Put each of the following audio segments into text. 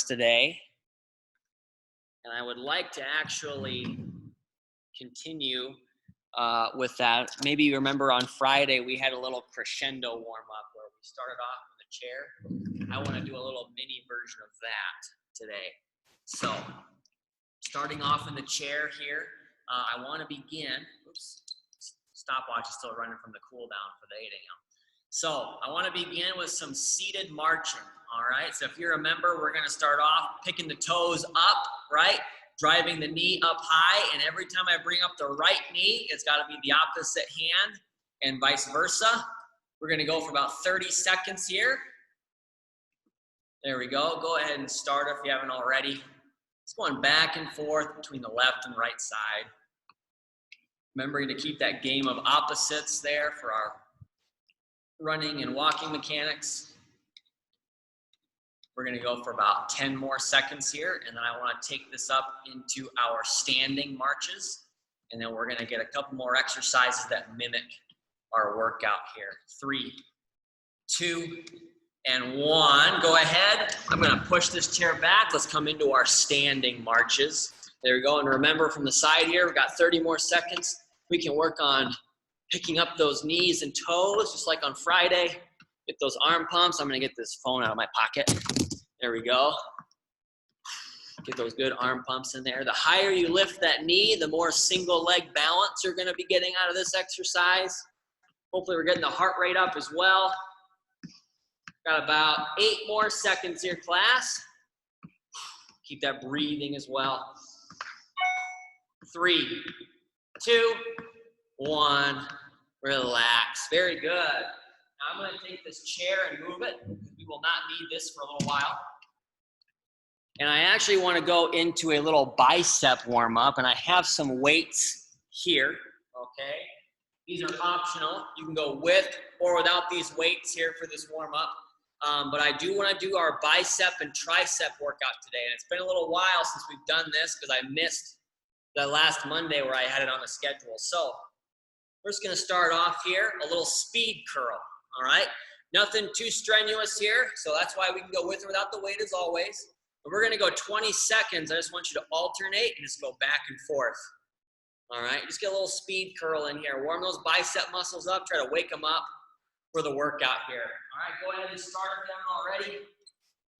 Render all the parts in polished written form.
today, and I would like to actually continue with that. Maybe you remember on Friday we had a little crescendo warm-up where we started off in the chair. I want to do a little mini version of that today. So starting off in the chair here, I want to begin, stopwatch is still running from the cool down for the 8 a.m. So I want to begin with some seated marching, all right? So if you remember, we're going to start off picking the toes up, right? Driving the knee up high, and every time I bring up the right knee, it's got to be the opposite hand, and vice versa. We're going to go for about 30 seconds here. There we go. Go ahead and start if you haven't already. It's going back and forth between the left and right side. Remembering to keep that game of opposites there for our running and walking mechanics. We're going to go for about 10 more seconds here, and then I want to take this up into our standing marches, and then we're going to get a couple more exercises that mimic our workout here. 3, 2, and 1. Go ahead. I'm going to push this chair back. Let's come into our standing marches. There we go. And remember, from the side here, we've got 30 more seconds. We can work on picking up those knees and toes, just like on Friday. Get those arm pumps. I'm going to get this phone out of my pocket. There we go. Get those good arm pumps in there. The higher you lift that knee, the more single leg balance you're going to be getting out of this exercise. Hopefully we're getting the heart rate up as well. Got about 8 more seconds here, class. Keep that breathing as well. 3, 2, 1. Relax. Very good. Now I'm going to take this chair and move it. We will not need this for a little while. And I actually want to go into a little bicep warm-up, and I have some weights here, okay? These are optional. You can go with or without these weights here for this warm-up. But I do want to do our bicep and tricep workout today. And it's been a little while since we've done this because I missed the last Monday where I had it on the schedule. So we're just going to start off here, a little speed curl, all right? Nothing too strenuous here, so that's why we can go with or without the weight as always. But we're going to go 20 seconds. I just want you to alternate and just go back and forth. All right, just get a little speed curl in here. Warm those bicep muscles up. Try to wake them up for the workout here. All right, go ahead and start if you haven't already.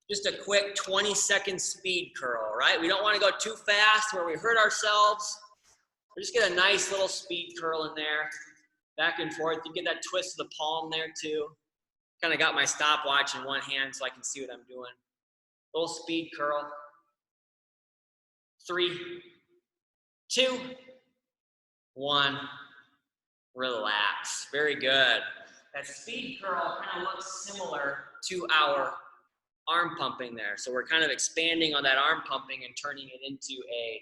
Just a quick 20-second speed curl, right? We don't want to go too fast where we hurt ourselves. We just get a nice little speed curl in there. Back and forth. You get that twist of the palm there too. Kind of got my stopwatch in one hand so I can see what I'm doing. Little speed curl. 3, 2, 1. Relax. Very good. That speed curl kind of looks similar to our arm pumping there. So we're kind of expanding on that arm pumping and turning it into a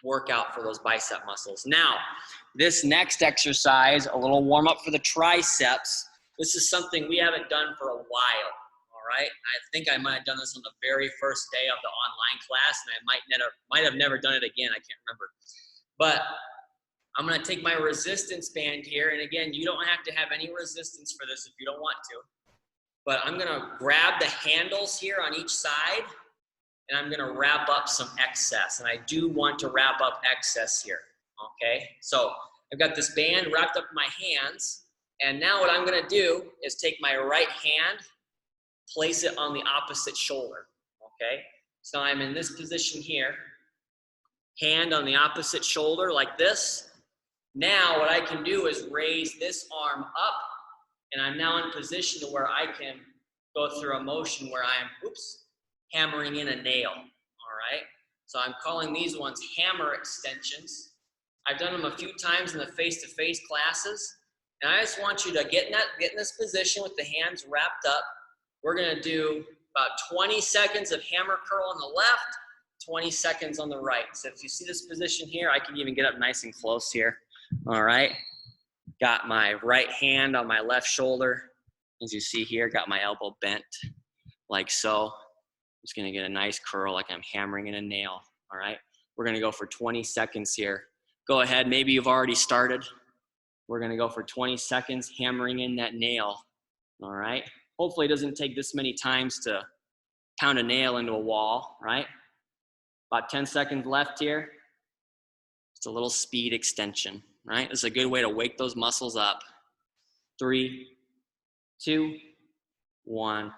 workout for those bicep muscles. Now, this next exercise, a little warm up for the triceps. This is something we haven't done for a while, all right? I think I might have done this on the very first day of the online class, and I might have never done it again. I can't remember. But I'm going to take my resistance band here, and again, you don't have to have any resistance for this if you don't want to. But I'm going to grab the handles here on each side, and I'm going to wrap up some excess. And I do want to wrap up excess here, okay? So I've got this band wrapped up in my hands. And now what I'm going to do is take my right hand, place it on the opposite shoulder, okay? So I'm in this position here, hand on the opposite shoulder like this. Now what I can do is raise this arm up, and I'm now in position to where I can go through a motion where I'm, hammering in a nail, all right? So I'm calling these ones hammer extensions. I've done them a few times in the face-to-face classes. And I just want you to get in this position with the hands wrapped up. We're going to do about 20 seconds of hammer curl on the left, 20 seconds on the right. So if you see this position here, I can even get up nice and close here. All right. Got my right hand on my left shoulder. As you see here, got my elbow bent like so. Just going to get a nice curl like I'm hammering in a nail. All right. We're going to go for 20 seconds here. Go ahead. Maybe you've already started. We're going to go for 20 seconds hammering in that nail, all right? Hopefully it doesn't take this many times to pound a nail into a wall, right? About 10 seconds left here. Just a little speed extension, right? This is a good way to wake those muscles up. 3, 2, 1,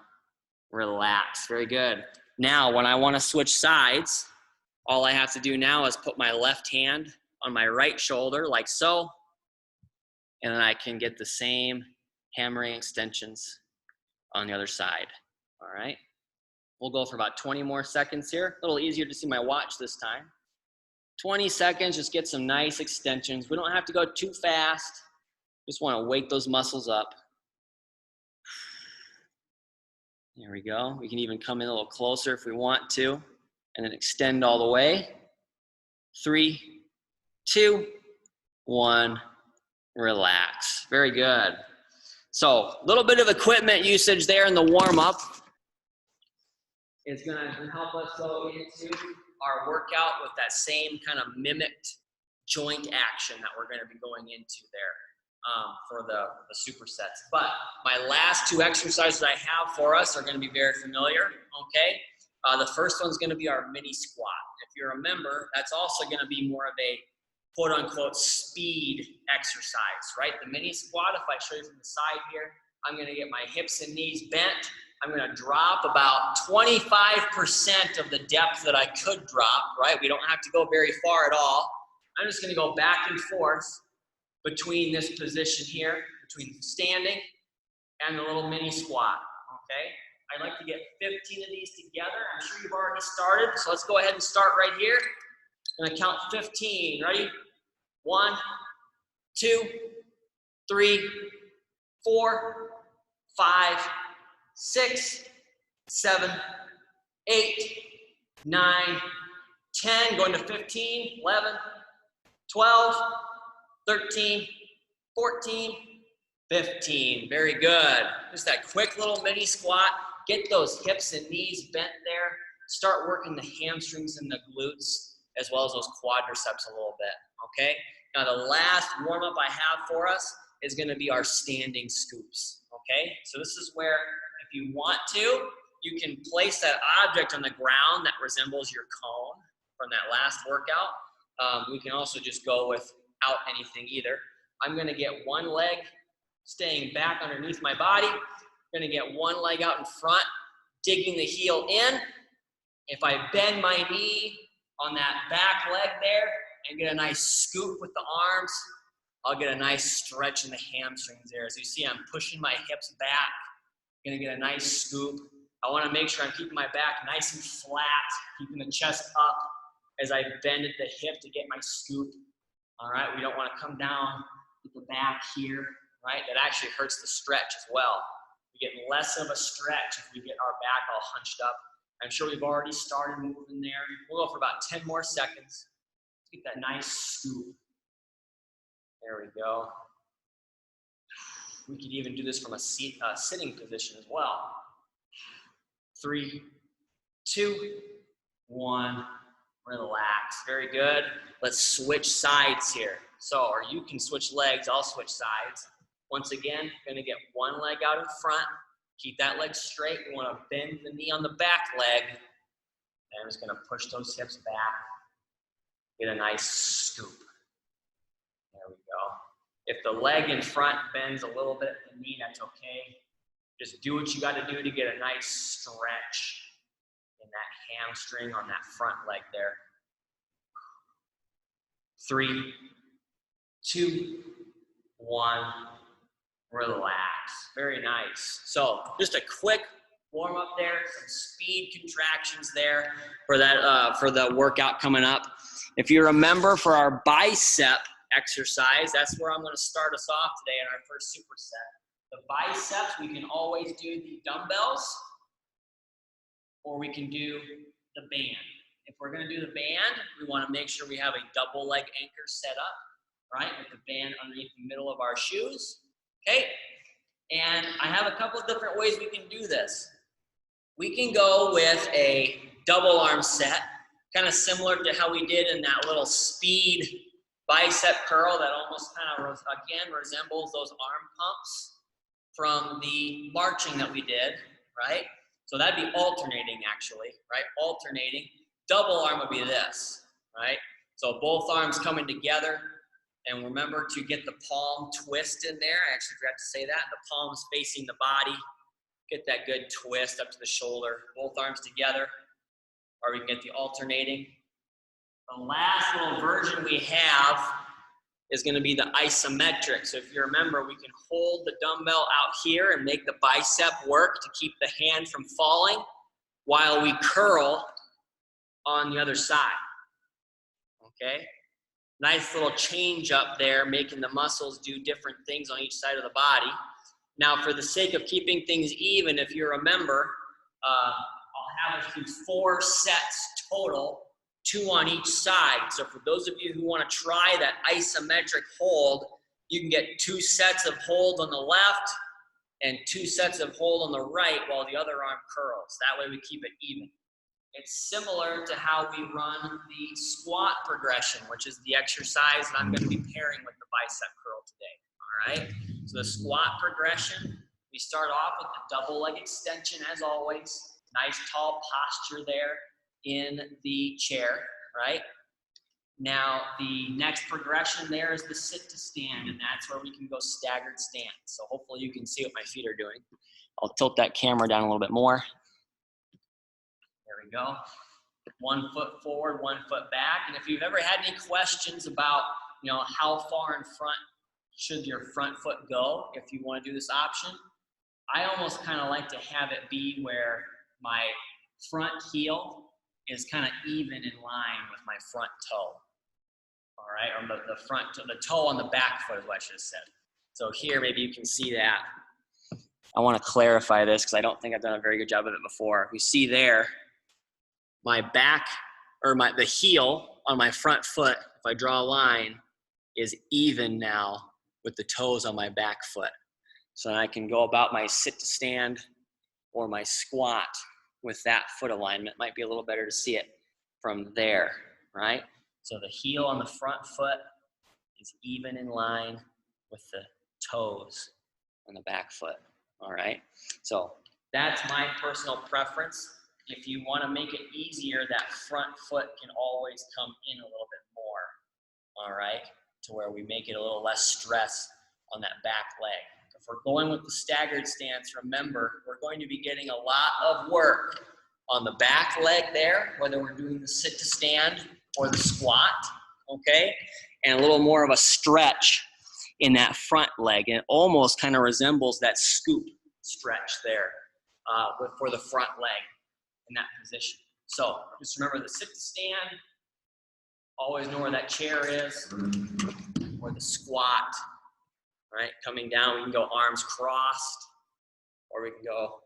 relax. Very good. Now, when I want to switch sides, all I have to do now is put my left hand on my right shoulder, like so, and then I can get the same hammering extensions on the other side. All right. We'll go for about 20 more seconds here. A little easier to see my watch this time. 20 seconds, just get some nice extensions. We don't have to go too fast. Just want to wake those muscles up. There we go. We can even come in a little closer if we want to, and then extend all the way. 3, 2, 1, relax. Very good. So a little bit of equipment usage there in the warm-up is going to help us go into our workout with that same kind of mimicked joint action that we're going to be going into there for the supersets. But my last 2 exercises I have for us are going to be very familiar, okay? The first one's going to be our mini squat. If you remember, that's also going to be more of a quote-unquote speed exercise, right? The mini squat, if I show you from the side here, I'm going to get my hips and knees bent. I'm going to drop about 25% of the depth that I could drop, right? We don't have to go very far at all. I'm just going to go back and forth between this position here, between standing and the little mini squat, okay? I'd like to get 15 of these together. I'm sure you've already started, so let's go ahead and start right here. I'm going to count 15. Ready? 1, 2, 3, 4, 5, 6, 7, 8, 9, 10, going to 15, 11, 12, 13, 14, 15. Very good. Just that quick little mini squat. Get those hips and knees bent there. Start working the hamstrings and the glutes as well as those quadriceps a little bit, okay? Now the last warm-up I have for us is gonna be our standing scoops, okay? So this is where, if you want to, you can place that object on the ground that resembles your cone from that last workout. We can also just go without anything either. I'm gonna get one leg staying back underneath my body. I'm gonna get one leg out in front, digging the heel in. If I bend my knee on that back leg there and get a nice scoop with the arms, I'll get a nice stretch in the hamstrings there. As you see, I'm pushing my hips back. I'm gonna get a nice scoop. I wanna make sure I'm keeping my back nice and flat, keeping the chest up as I bend at the hip to get my scoop. All right, we don't wanna come down with the back here, right? That actually hurts the stretch as well. We get less of a stretch if we get our back all hunched up. I'm sure we've already started moving there. We'll go for about 10 more seconds. Get that nice scoop. There we go. We could even do this from a sitting position as well. 3, 2, 1, relax. Very good. Let's switch sides here. So, or you can switch legs, I'll switch sides. Once again, gonna get one leg out in front. Keep that leg straight. We want to bend the knee on the back leg. And I'm just going to push those hips back. Get a nice scoop. There we go. If the leg in front bends a little bit at the knee, that's okay. Just do what you got to do to get a nice stretch in that hamstring on that front leg there. 3, 2, 1. Relax. Very nice. So just a quick warm up there, some speed contractions there for that for the workout coming up. If you remember, for our bicep exercise, that's where I'm going to start us off today in our first superset. The biceps, we can always do the dumbbells, or we can do the band. If we're going to do the band, we want to make sure we have a double leg anchor set up, right, with the band underneath the middle of our shoes. Okay, and I have a couple of different ways we can do this. We can go with a double arm set, kind of similar to how we did in that little speed bicep curl that almost kind of, again, resembles those arm pumps from the marching that we did, right? So that'd be alternating actually, right? Alternating. Double arm would be this, right? So both arms coming together. And remember to get the palm twist in there. I actually forgot to say that. The palms facing the body. Get that good twist up to the shoulder. Both arms together. Or we can get the alternating. The last little version we have is going to be the isometric. So if you remember, we can hold the dumbbell out here and make the bicep work to keep the hand from falling while we curl on the other side. Okay? Nice little change up there, making the muscles do different things on each side of the body. Now, for the sake of keeping things even, if you remember, I'll have us do 4 sets total, 2 on each side. So for those of you who want to try that isometric hold, you can get 2 sets of hold on the left and 2 sets of hold on the right while the other arm curls. That way we keep it even. It's similar to how we run the squat progression, which is the exercise that I'm going to be pairing with the bicep curl today. All right? So the squat progression, we start off with the double leg extension as always. Nice tall posture there in the chair, right? Now the next progression there is the sit to stand, and that's where we can go staggered stance. So hopefully you can see what my feet are doing. I'll tilt that camera down a little bit more. There we go. 1 foot forward, 1 foot back. And if you've ever had any questions about, how far in front should your front foot go if you want to do this option, I almost kind of like to have it be where my front heel is kind of even in line with my front toe. All right, or the front, the toe on the back foot is what I should have said. So here, maybe you can see that. I want to clarify this because I don't think I've done a very good job of it before. We see there, my back, or the heel on my front foot, if I draw a line, is even now with the toes on my back foot. So I can go about my sit to stand or my squat with that foot alignment. Might be a little better to see it from there, right? So the heel on the front foot is even in line with the toes on the back foot, all right? So that's my personal preference. If you want to make it easier, that front foot can always come in a little bit more, all right? To where we make it a little less stress on that back leg. If we're going with the staggered stance, remember, we're going to be getting a lot of work on the back leg there, whether we're doing the sit to stand or the squat, okay? And a little more of a stretch in that front leg. And it almost kind of resembles that scoop stretch there for the front leg in that position. So just remember the sit to stand, always know where that chair is, or the squat. Right, coming down, we can go arms crossed, or we can go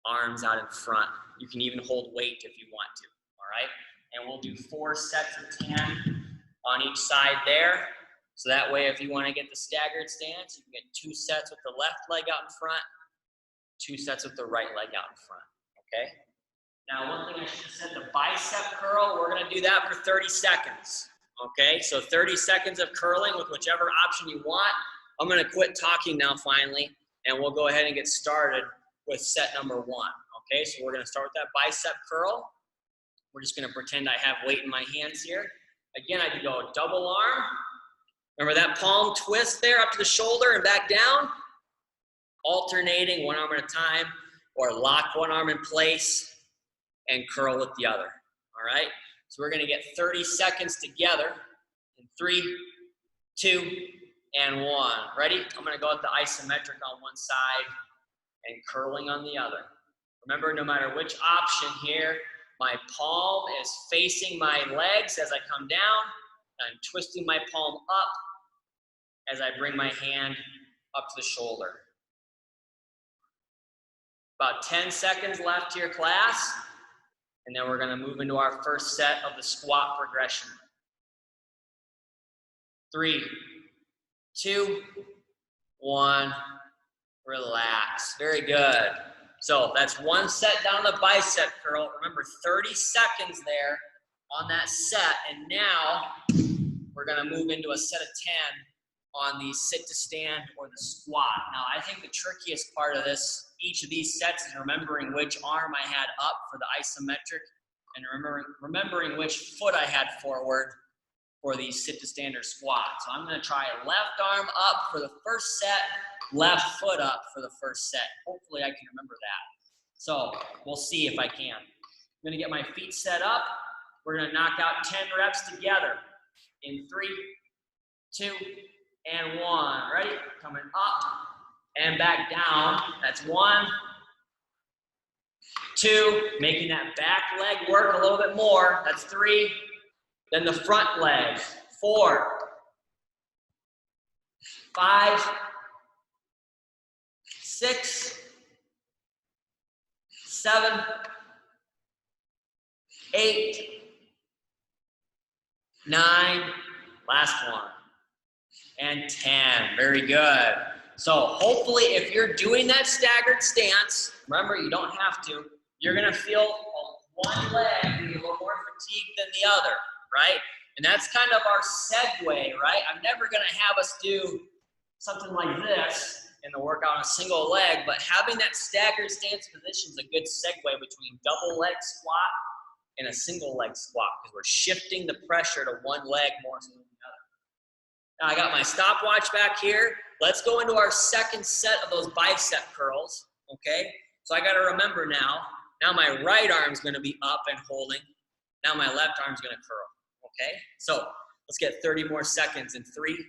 arms out in front. You can even hold weight if you want to, all right? And we'll do 4 sets of 10 on each side there. So that way, if you want to get the staggered stance, you can get 2 sets with the left leg out in front, 2 sets with the right leg out in front, okay? Now, one thing I should have said, the bicep curl, we're going to do that for 30 seconds, okay? So 30 seconds of curling with whichever option you want. I'm going to quit talking now finally, and we'll go ahead and get started with set number 1, okay? So we're going to start with that bicep curl. We're just going to pretend I have weight in my hands here. Again, I can go double arm. Remember that palm twist there up to the shoulder and back down? Alternating 1 arm at a time, or lock 1 arm in place and curl with the other, all right? So we're going to get 30 seconds together in 3, 2, and 1. Ready? I'm going to go with the isometric on one side and curling on the other. Remember, no matter which option here, my palm is facing my legs as I come down. I'm twisting my palm up as I bring my hand up to the shoulder. About 10 seconds left here, class. And then we're going to move into our first set of the squat progression. 3, 2, 1, relax. Very good. So that's 1 set down the bicep curl. Remember, 30 seconds there on that set. And now we're going to move into a set of 10 on the sit to stand or the squat. Now, I think the trickiest part of this, each of these sets, is remembering which arm I had up for the isometric and remembering which foot I had forward for the sit to stand or squat. So I'm going to try left arm up for the first set, left foot up for the first set. Hopefully I can remember that. So we'll see if I can. I'm going to get my feet set up. We're going to knock out 10 reps together in 3, 2, and 1. Ready? Coming up and back down. That's 1, 2, making that back leg work a little bit more. That's 3. Then the front leg. 4, 5, 6, 7, 8, 9, last one, and 10. Very good. So hopefully if you're doing that staggered stance, remember you don't have to, you're gonna feel one leg be a little more fatigued than the other, right? And that's kind of our segue, right? I'm never gonna have us do something like this in the workout on a single leg, but having that staggered stance position is a good segue between double leg squat and a single leg squat, because we're shifting the pressure to one leg more so than the other. Now I got my stopwatch back here. Let's go into our second set of those bicep curls, okay? So I gotta remember now my right arm's gonna be up and holding. Now my left arm's gonna curl, okay? So let's get 30 more seconds in 3,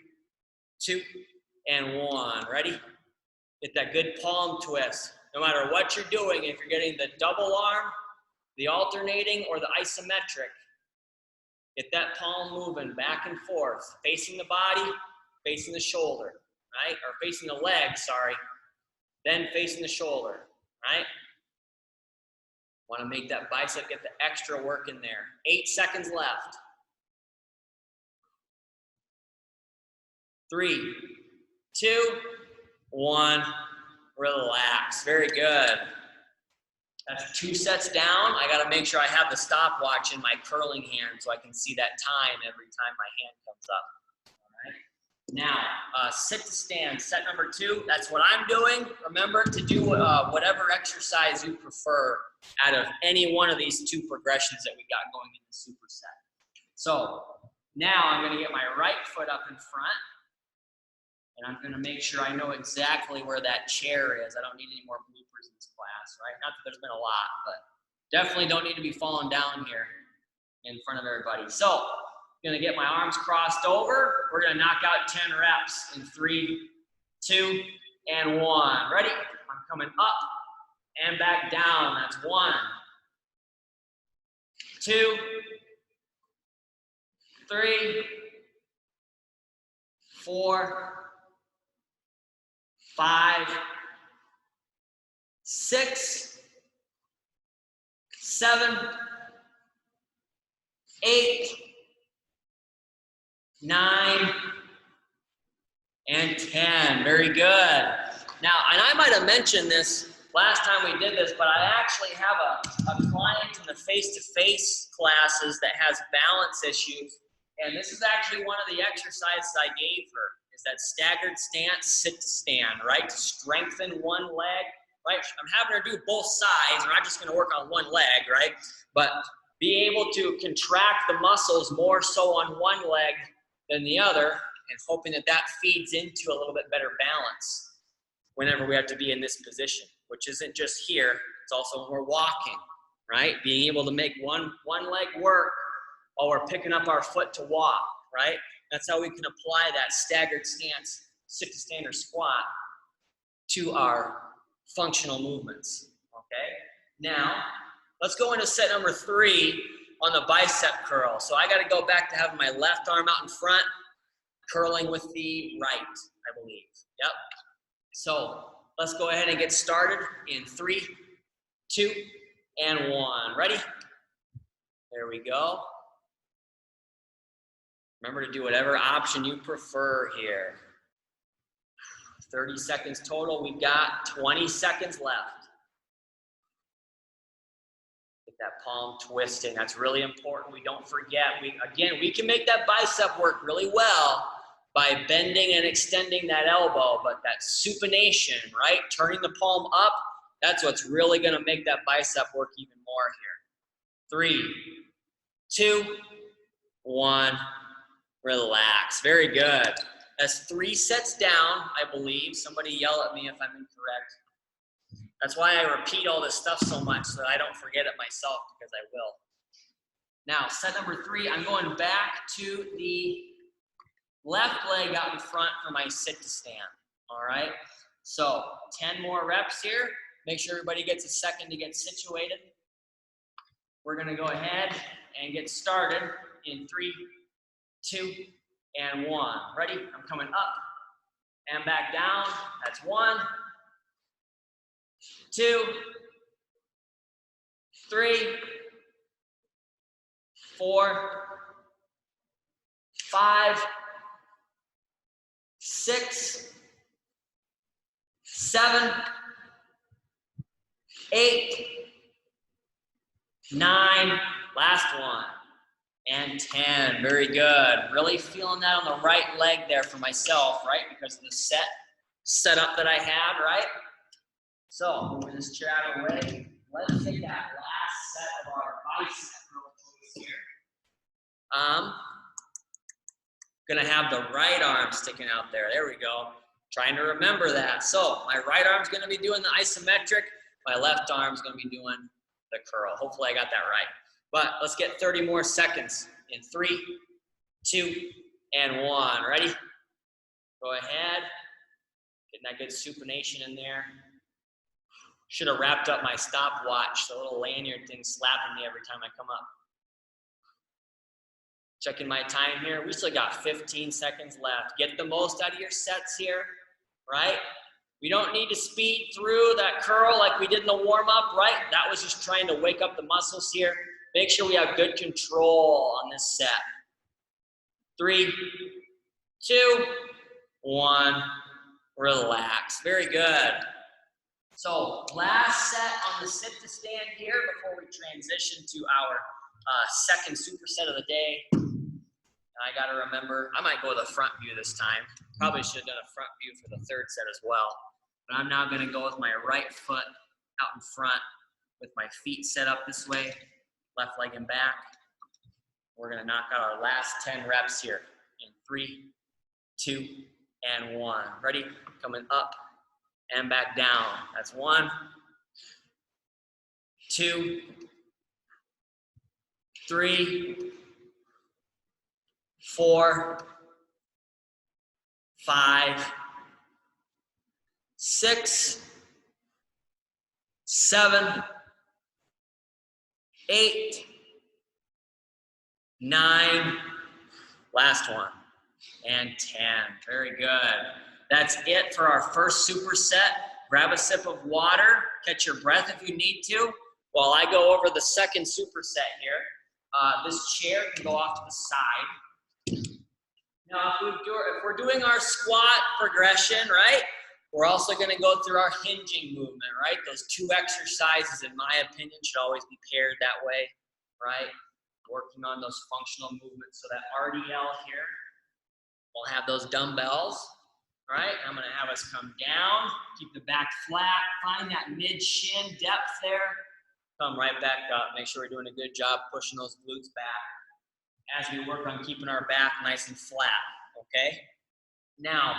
2, and 1. Ready? Get that good palm twist. No matter what you're doing, if you're getting the double arm, the alternating, or the isometric, get that palm moving back and forth, facing the body, facing the shoulder, right? Or facing the leg, sorry, then facing the shoulder, right? Want to make that bicep get the extra work in there. 8 seconds left. 3, 2, 1, relax. Very good. That's 2 sets down. I got to make sure I have the stopwatch in my curling hand so I can see that time every time my hand comes up. All right. Now, sit to stand, set number 2. That's what I'm doing. Remember to do whatever exercise you prefer out of any one of these 2 progressions that we got going in the superset. So now I'm going to get my right foot up in front. And I'm going to make sure I know exactly where that chair is. I don't need any more bloopers in this class, right? Not that there's been a lot, but definitely don't need to be falling down here in front of everybody. So I'm going to get my arms crossed over. We're going to knock out 10 reps in 3, 2, and 1. Ready? I'm coming up and back down. That's 1, 2, 3, 4, 5, 6, 7, 8, 9, and 10. Very good. Now, and I might have mentioned this last time we did this, but I actually have a client in the face-to-face classes that has balance issues, and this is actually one of the exercises I gave her. Is that staggered stance, sit to stand, right? To strengthen one leg, right? I'm having her do both sides. We're not just gonna work on one leg, right? But be able to contract the muscles more so on one leg than the other, and hoping that that feeds into a little bit better balance whenever we have to be in this position, which isn't just here, it's also when we're walking, right? Being able to make one leg work while we're picking up our foot to walk, right? That's how we can apply that staggered stance, sit to stand or squat to our functional movements, okay? Now, let's go into set number 3 on the bicep curl. So I gotta go back to having my left arm out in front, curling with the right, I believe, yep. So let's go ahead and get started in 3, 2, and 1. Ready? There we go. Remember to do whatever option you prefer here. 30 seconds total. We've got 20 seconds left. Get that palm twisting. That's really important. We don't forget. We can make that bicep work really well, by bending and extending that elbow, but that supination, right? Turning the palm up, that's what's really gonna make that bicep work even more here. 3, 2, 1, relax. Very good. That's 3 sets down, I believe. Somebody yell at me if I'm incorrect. That's why I repeat all this stuff so much so that I don't forget it myself, because I will. Now, set number 3, I'm going back to the left leg out in front for my sit to stand, all right? So 10 more reps here. Make sure everybody gets a second to get situated. We're gonna go ahead and get started in 3, 2, and 1. Ready? I'm coming up and back down. That's 1, 2, 3, 4, 5, 6, 7, 8, 9, last one, and 10. Very good. Really feeling that on the right leg there for myself, right? Because of the setup that I had, right? So, moving this chair out of the way. Let's take that last set of our bicep curl twist here. Gonna have the right arm sticking out there. There we go. Trying to remember that. So, my right arm's gonna be doing the isometric. My left arm's gonna be doing the curl. Hopefully I got that right. But let's get 30 more seconds in 3, 2, and 1. Ready? Go ahead. Getting that good supination in there. Should have wrapped up my stopwatch, the little lanyard thing slapping me every time I come up. Checking my time here. We still got 15 seconds left. Get the most out of your sets here, right? We don't need to speed through that curl like we did in the warm-up, right? That was just trying to wake up the muscles here. Make sure we have good control on this set. 3, 2, 1, relax. Very good. So last set on the sit to stand here before we transition to our second superset of the day. I gotta remember, I might go with a front view this time. Probably should have done a front view for the third set as well. But I'm now gonna go with my right foot out in front with my feet set up this way, left leg and back. We're gonna knock out our last 10 reps here in 3, 2, and 1. Ready? Coming up and back down. That's 1, 2, 3, 4, 5, 6, 7, 8, 9, last one, and 10. Very good. That's it for our first superset. Grab a sip of water, catch your breath if you need to, while I go over the second superset here. This chair can go off to the side. Now, if we're doing our squat progression, right, we're also going to go through our hinging movement, right? Those 2 exercises, in my opinion, should always be paired that way, right? Working on those functional movements. So that RDL here, we'll have those dumbbells, right? I'm going to have us come down, keep the back flat, find that mid-shin depth there, come right back up. Make sure we're doing a good job pushing those glutes back as we work on keeping our back nice and flat, okay? Now,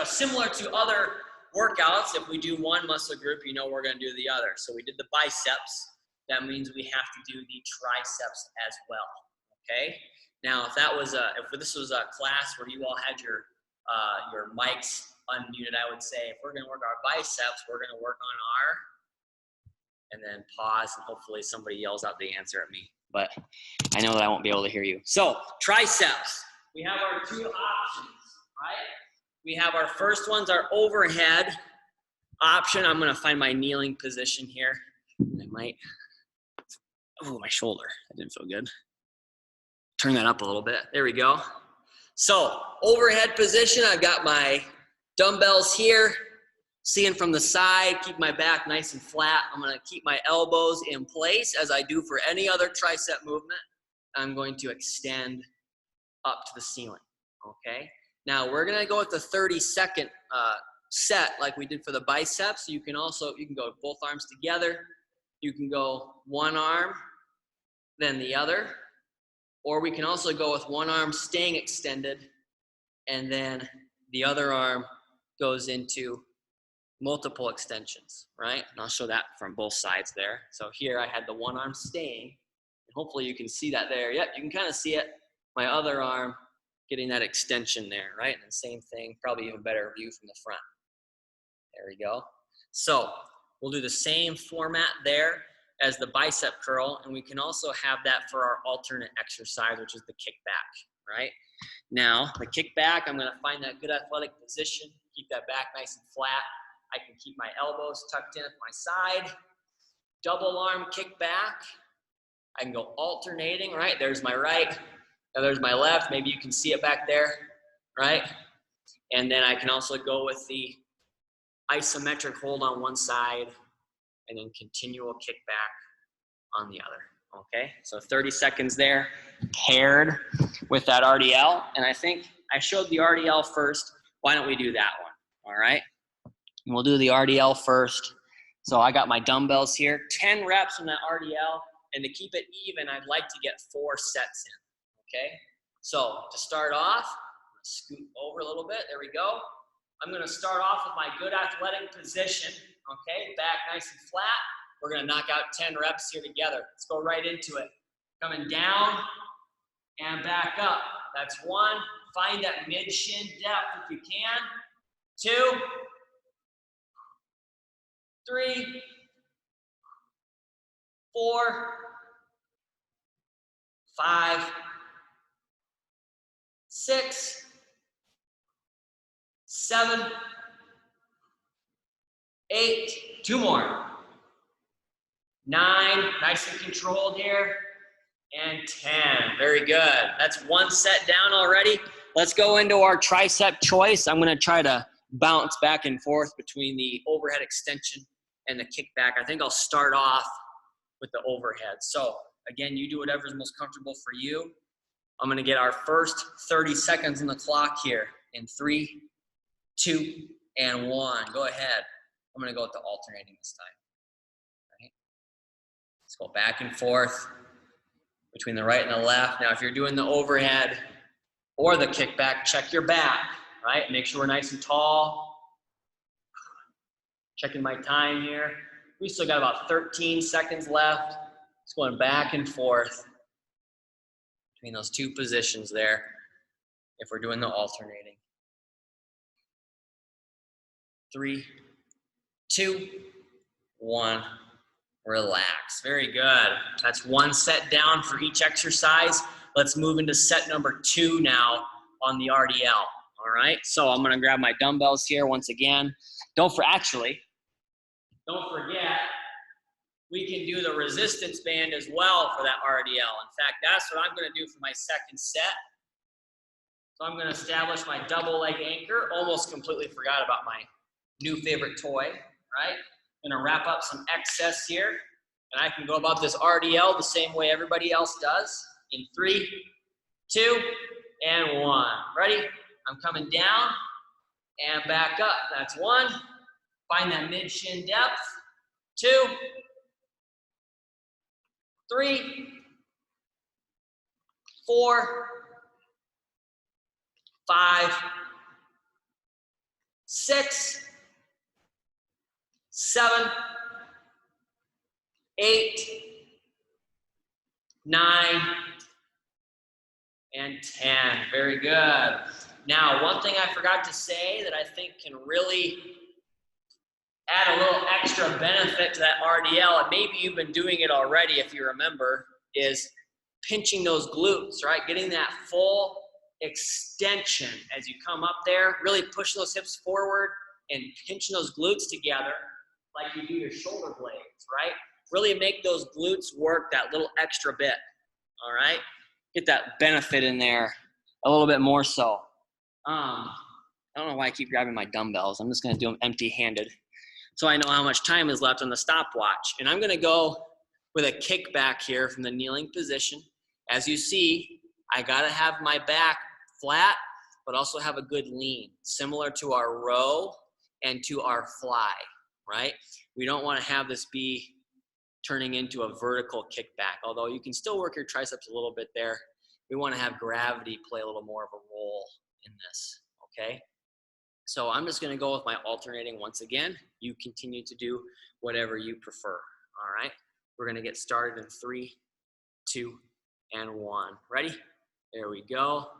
similar to other workouts, if we do one muscle group, you know we're gonna do the other. So we did the biceps. That means we have to do the triceps as well, okay? Now, if this was a class where you all had your mics unmuted, I would say, if we're gonna work our biceps, we're gonna work on our, and then pause, and hopefully somebody yells out the answer at me. But I know that I won't be able to hear you. So, triceps. We have our 2 options, right? We have our first ones, our overhead option. I'm gonna find my kneeling position here. I might, oh, my shoulder, that didn't feel good. Turn that up a little bit, there we go. So, overhead position, I've got my dumbbells here. Seeing from the side, keep my back nice and flat. I'm gonna keep my elbows in place as I do for any other tricep movement. I'm going to extend up to the ceiling, okay? Now we're gonna go with the 30-second set like we did for the biceps. You can go both arms together. You can go one arm, then the other, or we can also go with one arm staying extended and then the other arm goes into multiple extensions, right? And I'll show that from both sides there. So here I had the one arm staying, and hopefully you can see that there. Yep, you can kind of see it. My other arm getting that extension there, right? And the same thing, probably even better view from the front. There we go. So we'll do the same format there as the bicep curl, and we can also have that for our alternate exercise, which is the kickback, right? Now, the kickback, I'm gonna find that good athletic position, keep that back nice and flat. I can keep my elbows tucked in at my side. Double arm kickback. I can go alternating, right? There's my right, now there's my left. Maybe you can see it back there, right? And then I can also go with the isometric hold on one side and then continual kickback on the other, okay? So 30 seconds there, paired with that RDL. And I think I showed the RDL first. Why don't we do that one, all right? And we'll do the RDL first. So I got my dumbbells here, 10 reps on that RDL, and to keep it even, I'd like to get 4 sets in, okay? So to start off, scoot over a little bit, there we go. I'm gonna start off with my good athletic position, okay? Back nice and flat. We're gonna knock out 10 reps here together. Let's go right into it. Coming down and back up. That's 1. Find that mid-shin depth if you can. 2, 3, 4, 5, 6, 7, 8, 2 more. 9, nice and controlled here. And 10, very good. That's 1 set down already. Let's go into our tricep choice. I'm gonna try to bounce back and forth between the overhead extension and the kickback. I think I'll start off with the overhead. So again, you do whatever's most comfortable for you. I'm gonna get our first 30 seconds on the clock here in 3, 2, and 1. Go ahead. I'm gonna go with the alternating this time. Right? Let's go back and forth between the right and the left. Now, if you're doing the overhead or the kickback, check your back, right? Make sure we're nice and tall. Checking my time here. We still got about 13 seconds left. It's going back and forth between those 2 positions there if we're doing the alternating. 3, 2, 1. Relax. Very good. That's 1 set down for each exercise. Let's move into set number 2 now on the RDL. All right. So I'm going to grab my dumbbells here once again. Don't forget, we can do the resistance band as well for that RDL. In fact, that's what I'm going to do for my second set. So I'm going to establish my double leg anchor. Almost completely forgot about my new favorite toy, right? I'm going to wrap up some excess here. And I can go about this RDL the same way everybody else does. In 3, 2, and 1. Ready? I'm coming down and back up. That's 1. Find that mid-shin depth. 2, 3, 4, 5, 6, 7, 8, 9, and 10. Very good. Now, one thing I forgot to say that I think can really add a little extra benefit to that RDL, and maybe you've been doing it already if you remember, is pinching those glutes, right? Getting that full extension as you come up there, really pushing those hips forward and pinching those glutes together like you do your shoulder blades, right? Really make those glutes work that little extra bit, all right? Get that benefit in there a little bit more so. I don't know why I keep grabbing my dumbbells. I'm just gonna do them empty-handed so I know how much time is left on the stopwatch. And I'm gonna go with a kickback here from the kneeling position. As you see, I gotta have my back flat, but also have a good lean, similar to our row and to our fly, right? We don't wanna have this be turning into a vertical kickback, although you can still work your triceps a little bit there. We wanna have gravity play a little more of a role in this, okay? So I'm just gonna go with my alternating once again. You continue to do whatever you prefer, all right? We're gonna get started in 3, 2, and 1. Ready? There we go.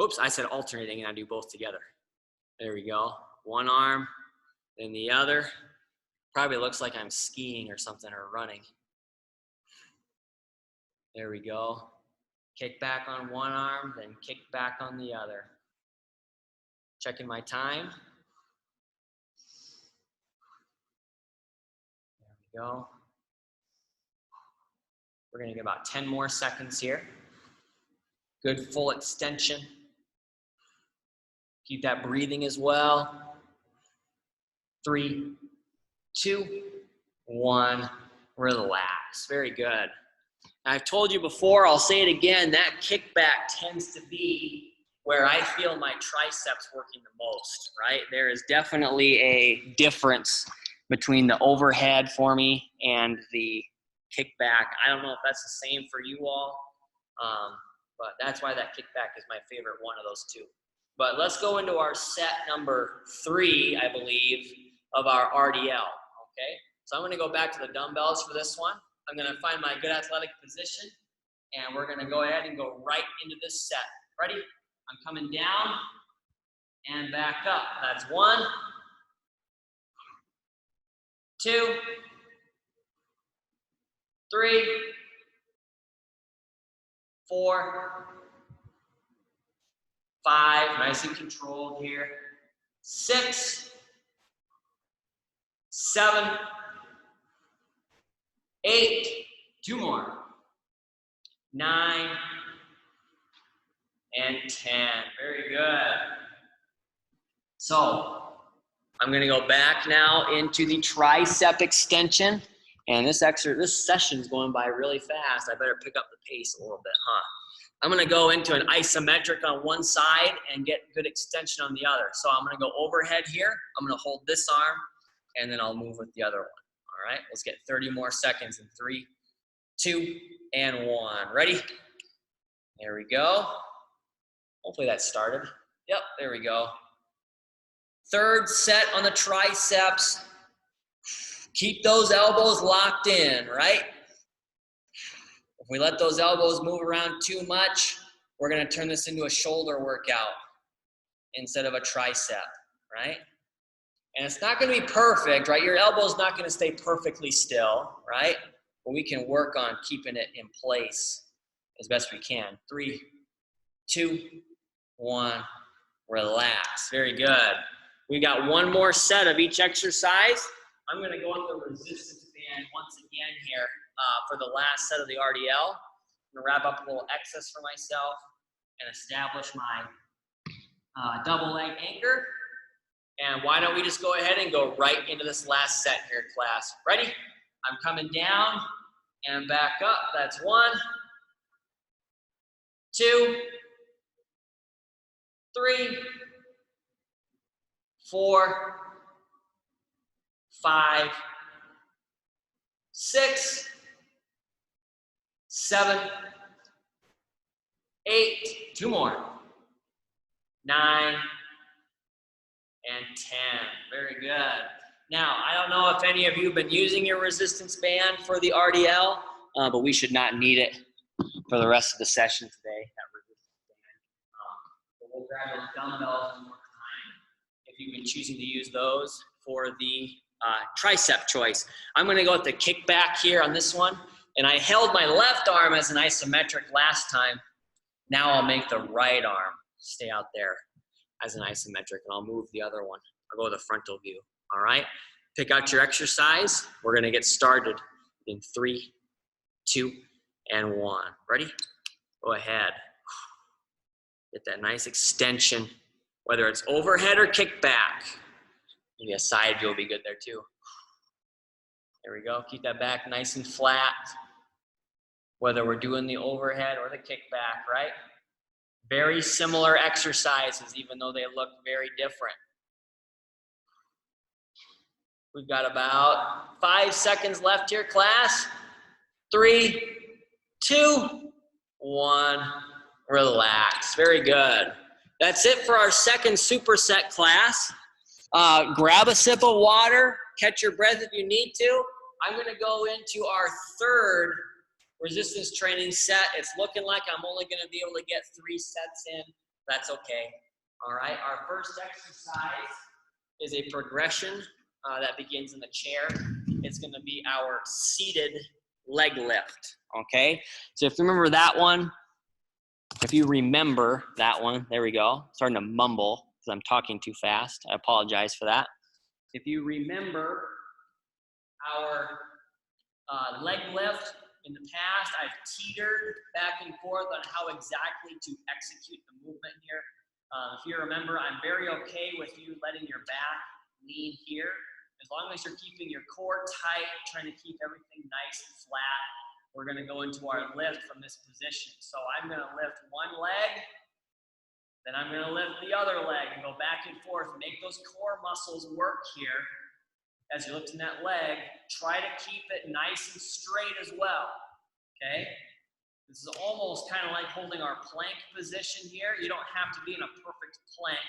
Oops, I said alternating and I do both together. There we go. One arm, then the other. Probably looks like I'm skiing or something or running. There we go. Kick back on one arm, then kick back on the other. Checking my time. There we go. We're gonna get about 10 more seconds here. Good full extension. Keep that breathing as well. 3, 2, 1. Relax. Very good. I've told you before, I'll say it again, that kickback tends to be where I feel my triceps working the most, right? There is definitely a difference between the overhead for me and the kickback. I don't know if that's the same for you all, but that's why that kickback is my favorite one of those two. But let's go into our set number 3, I believe, of our RDL, okay? So I'm gonna go back to the dumbbells for this one. I'm gonna find my good athletic position, and we're gonna go ahead and go right into this set. Ready? I'm coming down and back up. That's 1, 2, 3, 4, 5, nice and controlled here. 6, 7, 8, 2 more. 9, and 10. Very good. So I'm gonna go back now into the tricep extension. And this session is going by really fast. I better pick up the pace a little bit, huh? I'm gonna go into an isometric on one side and get good extension on the other. So I'm gonna go overhead here. I'm gonna hold this arm and then I'll move with the other one. All right, let's get 30 more seconds in 3, 2, and 1. Ready? There we go. Hopefully that started. Yep, there we go. Third set on the triceps. Keep those elbows locked in, right? If we let those elbows move around too much, we're gonna turn this into a shoulder workout instead of a tricep, right? And it's not gonna be perfect, right? Your elbow's not gonna stay perfectly still, right? But we can work on keeping it in place as best we can. 3, 2, 1, relax. Very good. We got one more set of each exercise. I'm gonna go with the resistance band once again here for the last set of the RDL. I'm gonna wrap up a little excess for myself and establish my double leg anchor. And why don't we just go ahead and go right into this last set here, class. Ready? I'm coming down and back up. That's 1, 2, 3, 4, 5, 6, 7, 8, 2 more, 9, and 10. Very good. Now, I don't know if any of you have been using your resistance band for the RDL, but we should not need it for the rest of the session today, that resistance band. But we'll grab those dumbbells one more time if you've been choosing to use those for the tricep choice. I'm gonna go with the kickback here on this one, and I held my left arm as an isometric last time. Now I'll make the right arm stay out there as an isometric, and I'll move the other one. I'll go with the frontal view, all right? Pick out your exercise. We're gonna get started in 3, 2, and 1. Ready? Go ahead. Get that nice extension, whether it's overhead or kickback. Maybe a side view will be good there too. There we go. Keep that back nice and flat, whether we're doing the overhead or the kickback, right? Very similar exercises, even though they look very different. We've got about 5 seconds left here, class. 3, 2, 1. Relax. Very good. That's it for our second superset class. Grab a sip of water. Catch your breath if you need to. I'm going to go into our third resistance training set. It's looking like I'm only going to be able to get 3 sets in. That's okay. All right. Our first exercise is a progression that begins in the chair. It's going to be our seated leg lift. Okay. So if you remember that one, there we go. Starting to mumble because I'm talking too fast. I apologize for that. If you remember our leg lift in the past, I've teetered back and forth on how exactly to execute the movement here. If you remember, I'm very okay with you letting your back lean here. As long as you're keeping your core tight, trying to keep everything nice and flat, we're going to go into our lift from this position. So I'm going to lift one leg, then I'm going to lift the other leg and go back and forth. Make those core muscles work here. As you're lifting that leg, try to keep it nice and straight as well, okay? This is almost kind of like holding our plank position here. You don't have to be in a perfect plank,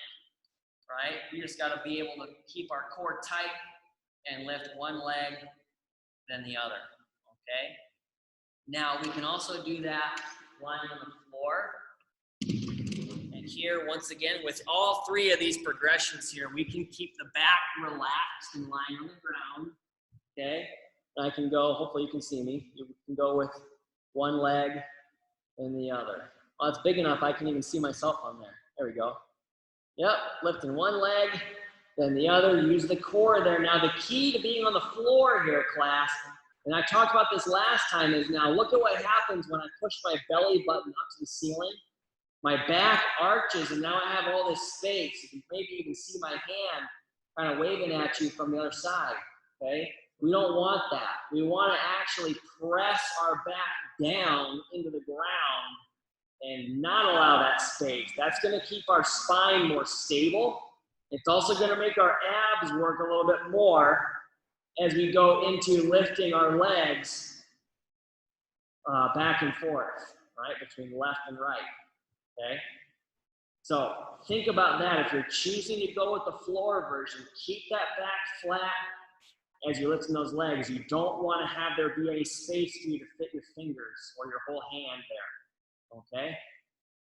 right? We just got to be able to keep our core tight and lift one leg, then the other, okay? Now, we can also do that lying on the floor. And here, once again, with all 3 of these progressions here, we can keep the back relaxed and lying on the ground, okay? And I can go, hopefully you can see me, you can go with one leg and the other. Oh, it's big enough I can even see myself on there. There we go. Yep, lifting one leg, then the other. Use the core there. Now, the key to being on the floor here, class, and I talked about this last time, is now look at what happens when I push my belly button up to the ceiling. My back arches, and now I have all this space. You can maybe even see my hand kind of waving at you from the other side, okay? We don't want that. We want to actually press our back down into the ground and not allow that space. That's going to keep our spine more stable. It's also going to make our abs work a little bit more as we go into lifting our legs back and forth, right, between left and right, okay? So think about that. If you're choosing to go with the floor version, keep that back flat as you're lifting those legs. You don't want to have there be any space for you to fit your fingers or your whole hand there, okay?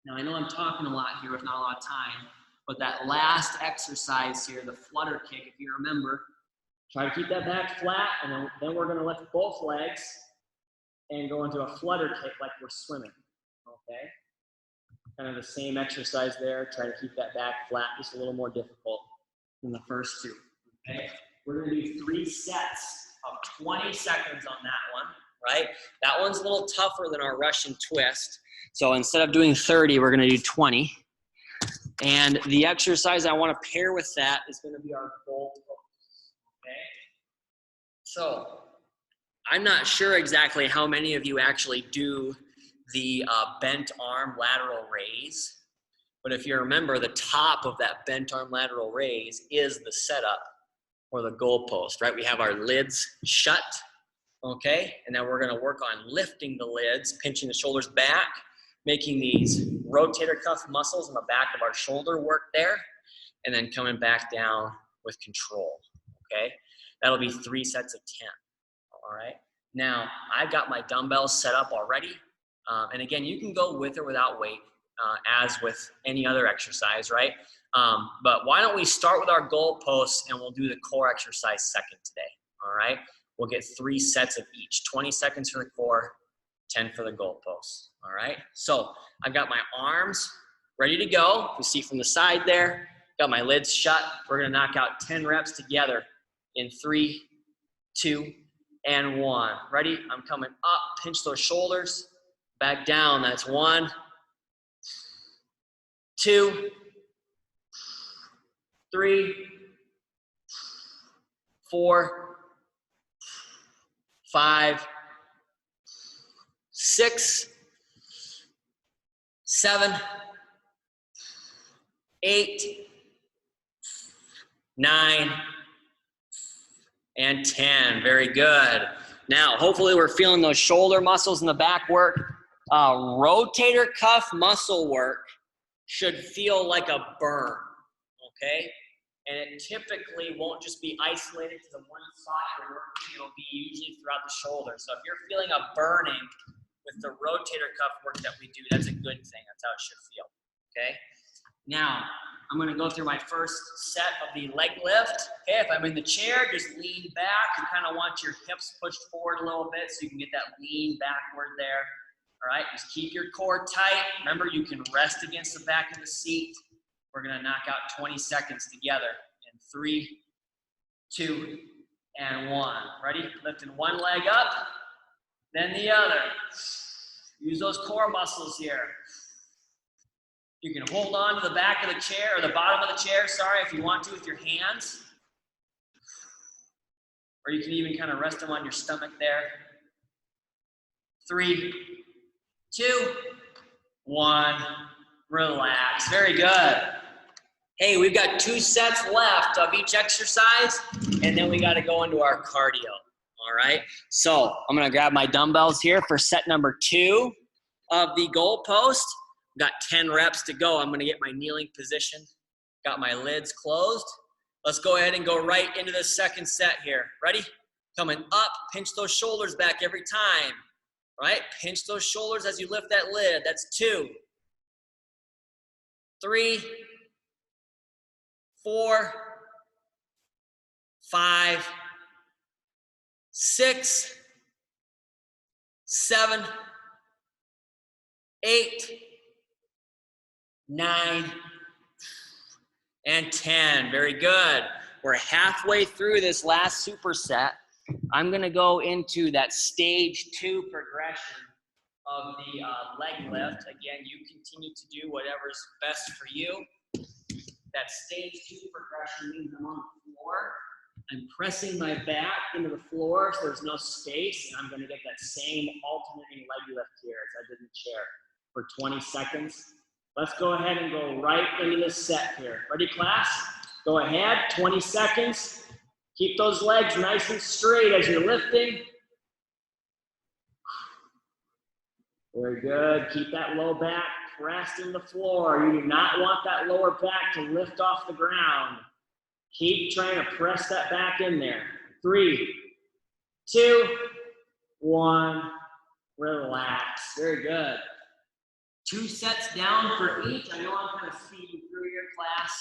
Now, I know I'm talking a lot here with not a lot of time, but that last exercise here, the flutter kick, if you remember, try to keep that back flat, and then we're going to lift both legs and go into a flutter kick like we're swimming, okay? Kind of the same exercise there. Try to keep that back flat, just a little more difficult than the first 2, okay? We're going to do 3 sets of 20 seconds on that one, right? That one's a little tougher than our Russian twist. So instead of doing 30, we're going to do 20. And the exercise I want to pair with that is going to be our goal pose, okay? So I'm not sure exactly how many of you actually do the bent arm lateral raise. But if you remember, the top of that bent arm lateral raise is the setup or the goal post, right? We have our lids shut, okay? And then we're going to work on lifting the lids, pinching the shoulders back, making these rotator cuff muscles in the back of our shoulder work there, and then coming back down with control, okay? That'll be 3 sets of 10, all right? Now, I've got my dumbbells set up already, and again, you can go with or without weight, as with any other exercise, right? But why don't we start with our goal posts, and we'll do the core exercise second today, all right? We'll get 3 sets of each, 20 seconds for the core, 10 for the goal posts, all right? So I've got my arms ready to go. You see from the side there, got my lids shut. We're gonna knock out 10 reps together in 3, 2, and 1. Ready? I'm coming up, pinch those shoulders, back down. That's 1, 2, 3, 4, 5, 6, 7, 8, 9, and 10. Very good. Now, hopefully we're feeling those shoulder muscles in the back work. Rotator cuff muscle work should feel like a burn, okay? And it typically won't just be isolated to the one spot you're working. It'll be usually throughout the shoulder. So if you're feeling a burning with the rotator cuff work that we do, that's a good thing. That's how it should feel, okay? Now, I'm gonna go through my first set of the leg lift. Okay, if I'm in the chair, just lean back. You kind of want your hips pushed forward a little bit so you can get that lean backward there. All right, just keep your core tight. Remember, you can rest against the back of the seat. We're gonna knock out 20 seconds together in 3, 2, and 1. Ready? Lifting one leg up, then the other. Use those core muscles here. You can hold on to the back of the chair, or the bottom of the chair, sorry, if you want to with your hands. Or you can even kind of rest them on your stomach there. 3, 2, 1, relax. Very good. Hey, we've got 2 sets left of each exercise, and then we got to go into our cardio. All right, so I'm gonna grab my dumbbells here for set number 2 of the goal post. Got 10 reps to go. I'm gonna get my kneeling position. Got my lids closed. Let's go ahead and go right into the second set here. Ready? Coming up, pinch those shoulders back every time. Right? Pinch those shoulders as you lift that lid. That's 2, 3, 4, 5, 6, 7, 8, 9, and 10. Very good. We're halfway through this last superset. I'm going to go into that stage 2 progression of the leg lift. Again, you continue to do whatever's best for you. That stage 2 progression means I'm on the floor. I'm pressing my back into the floor so there's no space, and I'm going to get that same alternating leg lift here as I did in the chair for 20 seconds. Let's go ahead and go right into this set here. Ready, class? Go ahead, 20 seconds. Keep those legs nice and straight as you're lifting. Very good. Keep that low back pressed in the floor. You do not want that lower back to lift off the ground. Keep trying to press that back in there. 3, 2, 1. Relax. Very good. 2 sets down for each. I know I'm kind of speeding through your class,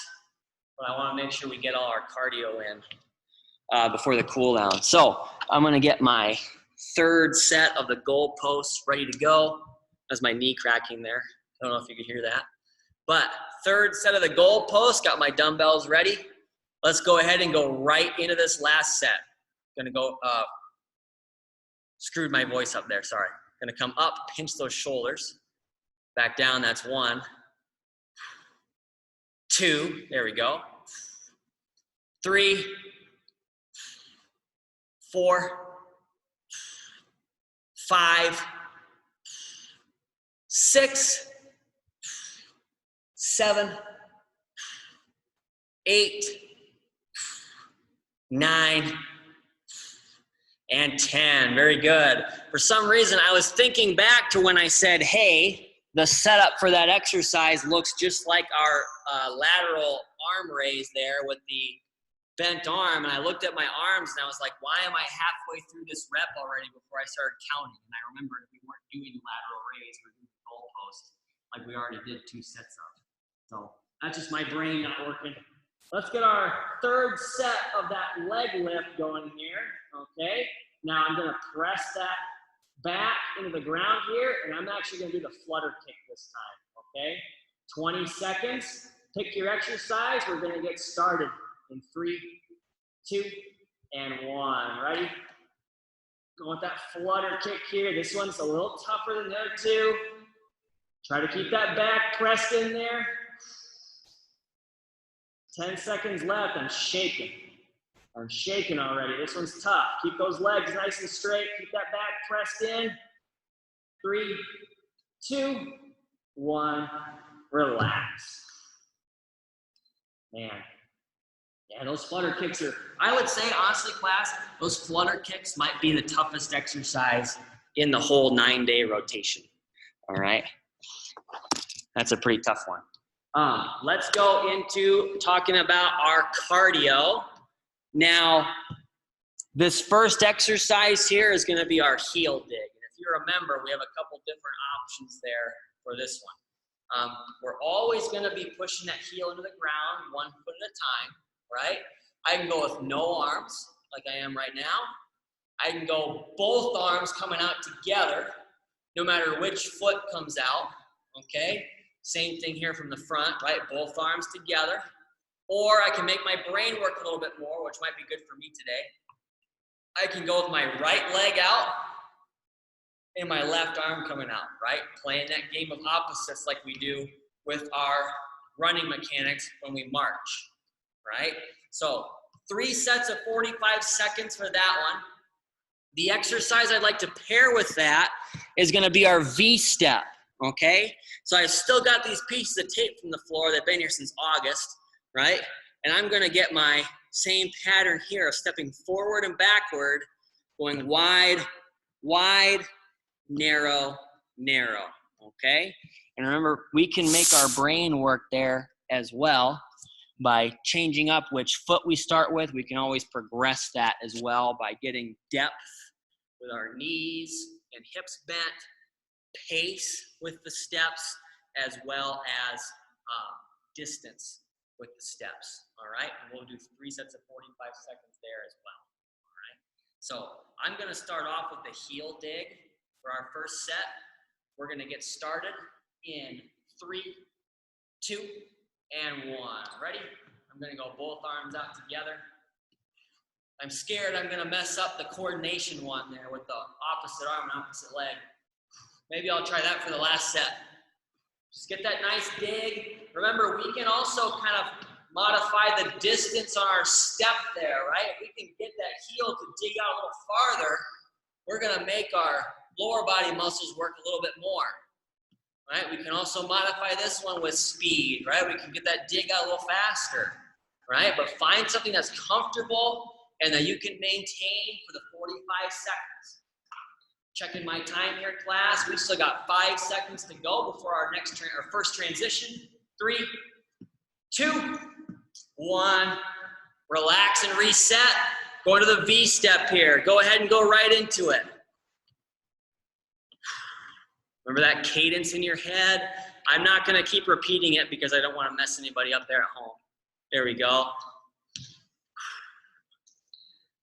but I want to make sure we get all our cardio in before the cool down. So I'm going to get my third set of the goal posts ready to go. That's my knee cracking there. I don't know if you can hear that. But third set of the goal posts, got my dumbbells ready. Let's go ahead and go right into this last set. Gonna go, screwed my voice up there, sorry. Gonna come up, pinch those shoulders. Back down, that's 1. 2, there we go. 3, 4, 5, 6, 7, 8, 9, and 10. Very good. For some reason, I was thinking back to when I said, hey, the setup for that exercise looks just like our lateral arm raise there with the bent arm. And I looked at my arms and I was like, why am I halfway through this rep already before I started counting? And I remembered we weren't doing lateral raise, we're doing goal post like we already did 2 sets of. So that's just my brain not working. Let's get our third set of that leg lift going here, okay? Now I'm gonna press that back into the ground here, and I'm actually gonna do the flutter kick this time, okay? 20 seconds, pick your exercise. We're gonna get started in 3, 2, and 1. Ready? Go with that flutter kick here. This one's a little tougher than the other 2. Try to keep that back pressed in there. 10 seconds left. I'm shaking. I'm shaking already. This one's tough. Keep those legs nice and straight. Keep that back pressed in. 3, 2, 1. Relax. Man. Yeah, those flutter kicks are, I would say, honestly, class, those flutter kicks might be the toughest exercise in the whole 9-day rotation. All right. That's a pretty tough one. Let's go into talking about our cardio. Now, this first exercise here is going to be our heel dig. And if you remember, we have a couple different options there for this one. We're always going to be pushing that heel into the ground 1 foot at a time, right? I can go with no arms, like I am right now. I can go both arms coming out together, no matter which foot comes out, okay? Same thing here from the front, right? Both arms together. Or I can make my brain work a little bit more, which might be good for me today. I can go with my right leg out and my left arm coming out, right? Playing that game of opposites like we do with our running mechanics when we march, right? So 3 sets of 45 seconds for that one. The exercise I'd like to pair with that is going to be our V-step, okay? So I've still got these pieces of tape from the floor. They've been here since August, right? And I'm going to get my same pattern here of stepping forward and backward, going wide, wide, narrow, narrow, okay? And remember, we can make our brain work there as well by changing up which foot we start with. We can always progress that as well by getting depth with our knees and hips bent, pace with the steps, as well as distance with the steps, all right? And we'll do 3 sets of 45 seconds there as well, all right? So I'm gonna start off with the heel dig for our first set. We're gonna get started in 3, 2, and 1. Ready? I'm gonna go both arms out together. I'm scared I'm gonna mess up the coordination one there with the opposite arm and opposite leg. Maybe I'll try that for the last set. Just get that nice dig. Remember, we can also kind of modify the distance on our step there, right? If we can get that heel to dig out a little farther, we're gonna make our lower body muscles work a little bit more, right? We can also modify this one with speed, right? We can get that dig out a little faster, right? But find something that's comfortable and that you can maintain for the 45 seconds. Checking my time here, class. We've still got 5 seconds to go before our first transition. 3, 2, 1. Relax and reset. Going to the V step here. Go ahead and go right into it. Remember that cadence in your head? I'm not going to keep repeating it because I don't want to mess anybody up there at home. There we go.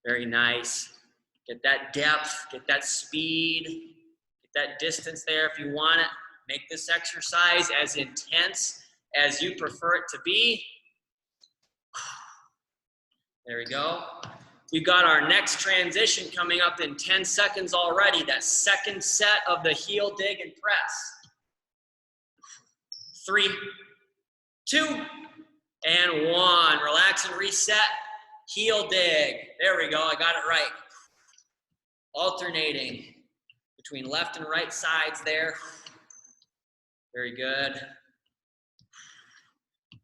Very nice. Get that depth, get that speed, get that distance there if you want it. Make this exercise as intense as you prefer it to be. There we go. We've got our next transition coming up in 10 seconds already. That second set of the heel dig and press. 3, 2, and 1. Relax and reset. Heel dig. There we go. I got it right. Alternating between left and right sides there. Very good.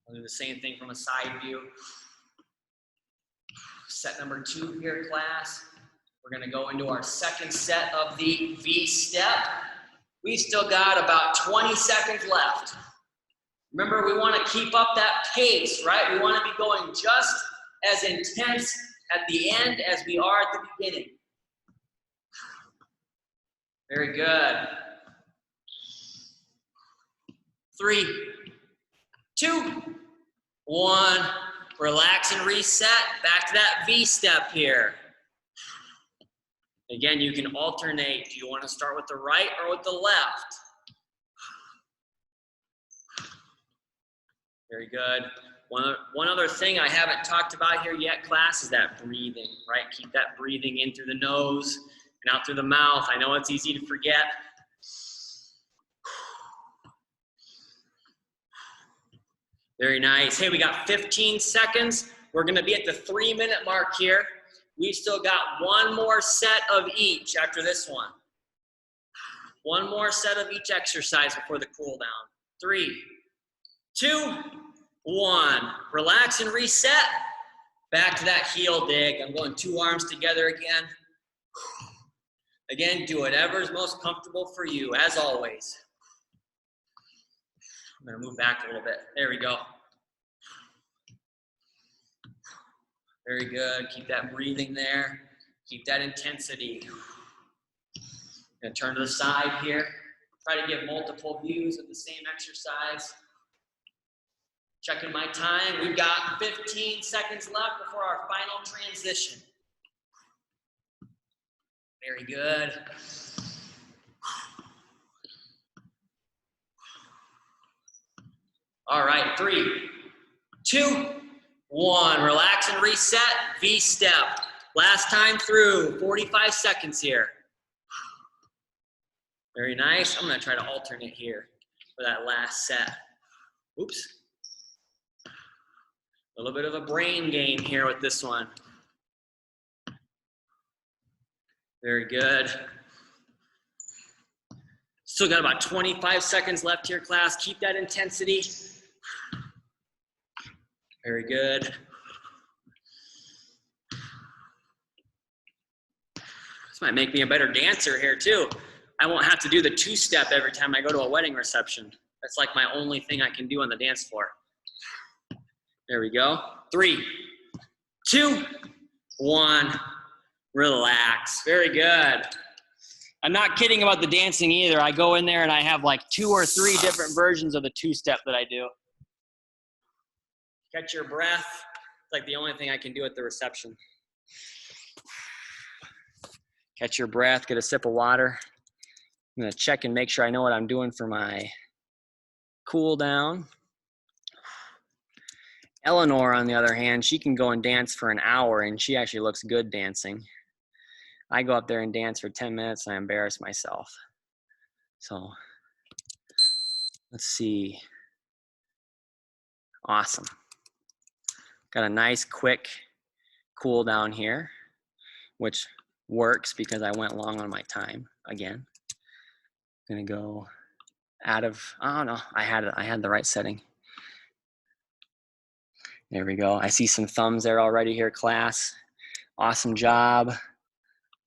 I'll do the same thing from a side view. Set number 2 here, class. We're gonna go into our second set of the V step. We've still got about 20 seconds left. Remember, we wanna keep up that pace, right? We wanna be going just as intense at the end as we are at the beginning. Very good. 3, 2, 1. Relax and reset. Back to that V step here. Again, you can alternate. Do you want to start with the right or with the left? Very good. One other thing I haven't talked about here yet, class, is that breathing, right? Keep that breathing in through the nose and out through the mouth. I know it's easy to forget. Very nice. Hey, we got 15 seconds. We're going to be at the 3-minute mark here. We've still got 1 more set of each after this one. 1 more set of each exercise before the cool down. 3, 2, 1. Relax and reset. Back to that heel dig. I'm going 2 arms together again. Again, do whatever is most comfortable for you, as always. I'm gonna move back a little bit. There we go. Very good. Keep that breathing there. Keep that intensity. Gonna turn to the side here. Try to get multiple views of the same exercise. Checking my time. We've got 15 seconds left before our final transition. Very good. All right, 3, 2, 1. Relax and reset. V-step. Last time through. 45 seconds here. Very nice. I'm going to try to alternate here for that last set. Oops. A little bit of a brain game here with this one. Very good. Still got about 25 seconds left here, class. Keep that intensity. Very good. This might make me a better dancer here too. I won't have to do the 2-step every time I go to a wedding reception. That's like my only thing I can do on the dance floor. There we go. 3, 2, 1. Relax. Very good. I'm not kidding about the dancing either. I go in there and I have like 2 or 3 different versions of the 2-step that I do. Catch your breath. It's like the only thing I can do at the reception. Catch your breath. Get a sip of water. I'm going to check and make sure I know what I'm doing for my cool down. Eleanor, on the other hand, she can go and dance for an hour, and she actually looks good dancing. I go up there and dance for 10 minutes, and I embarrass myself. So, let's see. Awesome. Got a nice, quick cool down here, which works because I went long on my time again. Gonna go out of, oh no, I had the right setting. There we go. I see some thumbs there already here, class. Awesome job.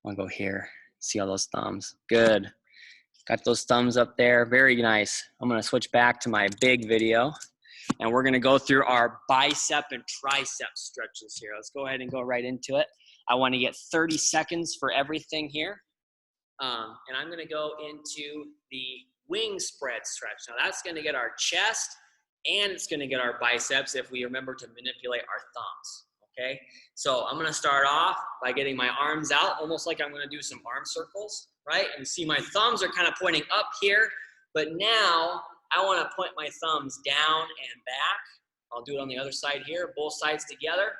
I'll go here. See all those thumbs. Good. Got those thumbs up there. Very nice. I'm going to switch back to my big video, and we're going to go through our bicep and tricep stretches here. Let's go ahead and go right into it. I want to get 30 seconds for everything here. And I'm going to go into the wing spread stretch. Now, that's going to get our chest, and it's going to get our biceps if we remember to manipulate our thumbs, okay? So I'm going to start off by getting my arms out, almost like I'm going to do some arm circles, right? And see my thumbs are kind of pointing up here, but now I want to point my thumbs down and back. I'll do it on the other side here, both sides together.